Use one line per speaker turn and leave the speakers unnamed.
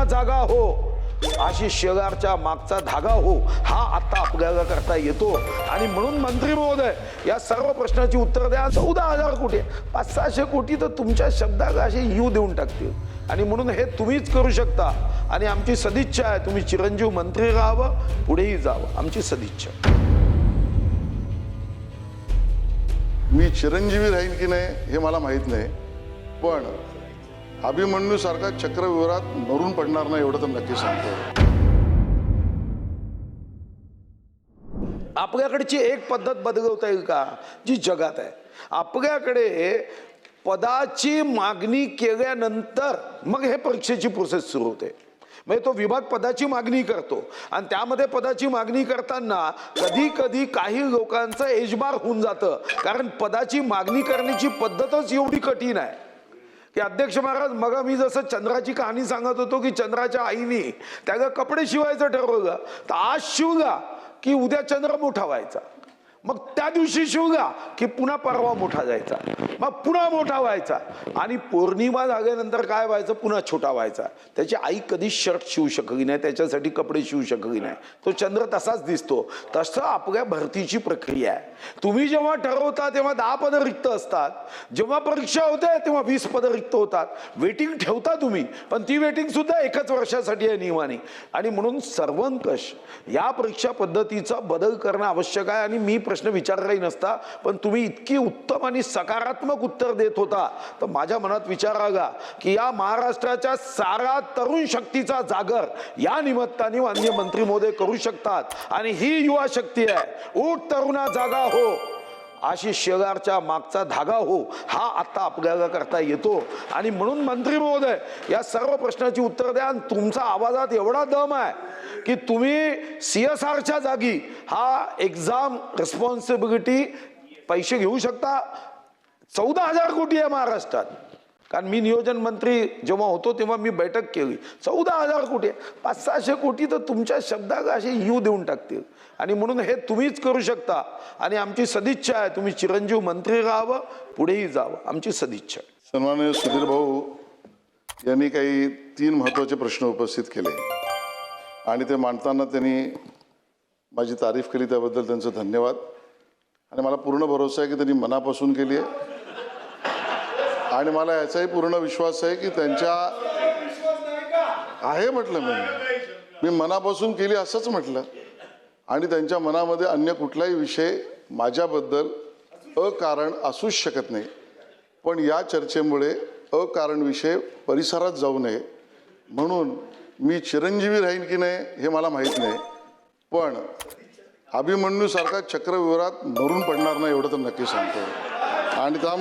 जागा हो, अशी शेजारच्या मागचा धागा हो, हा आता आपल्याला करता येतो। आणि म्हणून मंत्री महोदय, या सर्व प्रश्नाची उत्तर द्या। 14,000 कोटी, 500-600 कोटी तर तुमच्या शब्दाला असे यू देऊन टाकतील। आणि म्हणून हे तुम्हीच करू शकता। आणि आमची सदिच्छा आहे, तुम्ही चिरंजीव मंत्री राहावं, पुढेही जावं, आमची सदिच्छा।
मी चिरंजीवी राहीन की नाही हे मला माहित नाही, पण अभिमन्यू सारखा चक्रव्यूहात मरून पडणार नाही एवढं तर नक्की सांगतो।
आपल्याकडची एक पद्धत बदलवता येईल का जी जगात आहे? आपल्याकडे पदाची मागणी केल्यानंतर मग हे परीक्षेची प्रोसेस सुरू होते। म्हणजे तो विभाग पदाची मागणी करतो आणि त्यामध्ये पदाची मागणी करताना कधी कधी काही लोकांचं एजबार होऊन जातं, कारण पदाची मागणी करण्याची पद्धतच एवढी कठीण आहे की अध्यक्ष महाराज, मग मी जसं चंद्राची कहाणी सांगत होतो की चंद्राच्या आईने त्याला कपडे शिवायचं ठरवलं, तर आज शिवला की उद्या चंद्र मोठा व्हायचा, मग त्या दिवशी शिवला की पुन्हा परवा मोठा जायचा, मग पुन्हा मोठा व्हायचा, आणि पौर्णिमा झाल्यानंतर काय व्हायचं, पुन्हा छोटा व्हायचा। त्याची आई कधी शर्ट शिवू शकली नाही, त्याच्यासाठी कपडे शिवू शकली नाही, तो चंद्र तसाच दिसतो। तसं आपल्या भरतीची प्रक्रिया आहे। तुम्ही जेव्हा ठरवता तेव्हा 10 पदं रिक्त असतात, जेव्हा परीक्षा होते तेव्हा 20 पदं रिक्त होतात। वेटिंग ठेवता तुम्ही, पण ती वेटिंग सुद्धा एकच वर्षासाठी आहे नियमाने। आणि म्हणून सर्वंकष या परीक्षा पद्धतीचा बदल करणं आवश्यक आहे। आणि मी प्रश्न विचारलाही नसता, पण तुम्ही इतकी उत्तम आणि सकारात्मक उत्तर देत होता, तर माझ्या मनात विचार आला की या महाराष्ट्राच्या सारा तरुण शक्तीचा जागर या निमित्ताने माननीय मंत्री महोदय करू शकतात। आणि ही युवा शक्ती आहे। उठ तरुणा जागा हो, अशी शेजारच्या मागचा धागा हो, हा आता आपल्याला करता येतो। आणि म्हणून मंत्री महोदय, या सर्व प्रश्नाची उत्तर द्या। आणि तुमचा आवाजात एवढा दम आहे की तुम्ही CSRच्या जागी हा एक्झाम रिस्पॉन्सिबिलिटी पैसे घेऊ शकता। 14,000 कोटी आहे महाराष्ट्रात, कारण मी नियोजन मंत्री जेव्हा होतो तेव्हा मी बैठक केली। 14,000 कोटी, 500-600 कोटी तर तुमच्या शब्दाला असे यू देऊन टाकतील। आणि म्हणून हे तुम्हीच करू शकता। आणि आमची सदिच्छा आहे, तुम्ही चिरंजीव मंत्री राहावं, पुढेही जावं, आमची सदिच्छा आहे।
सन्माननीय सुधीर भाऊ यांनी काही 3 महत्त्वाचे प्रश्न उपस्थित केले आणि ते मांडताना त्यांनी माझी तारीफ केली, त्याबद्दल त्यांचं धन्यवाद। आणि मला पूर्ण भरोसा आहे की त्यांनी मनापासून केली आहे, आणि मला याचाही पूर्ण विश्वास आहे की त्यांच्या आहे म्हटलं मी मनापासून केली असंच म्हटलं। आणि त्यांच्या मनामध्ये अन्य कुठलाही विषय माझ्याबद्दल अकारण असूच शकत नाही, पण या चर्चेमुळे अकारण विषय परिसरात जाऊ नये म्हणून मी चिरंजीवी राहीन की नाही हे मला माहीत नाही, पण अभिमन्यू सारखा चक्रव्यूहात मरून पडणार नाही एवढं तर नक्की सांगतो। आणि त्या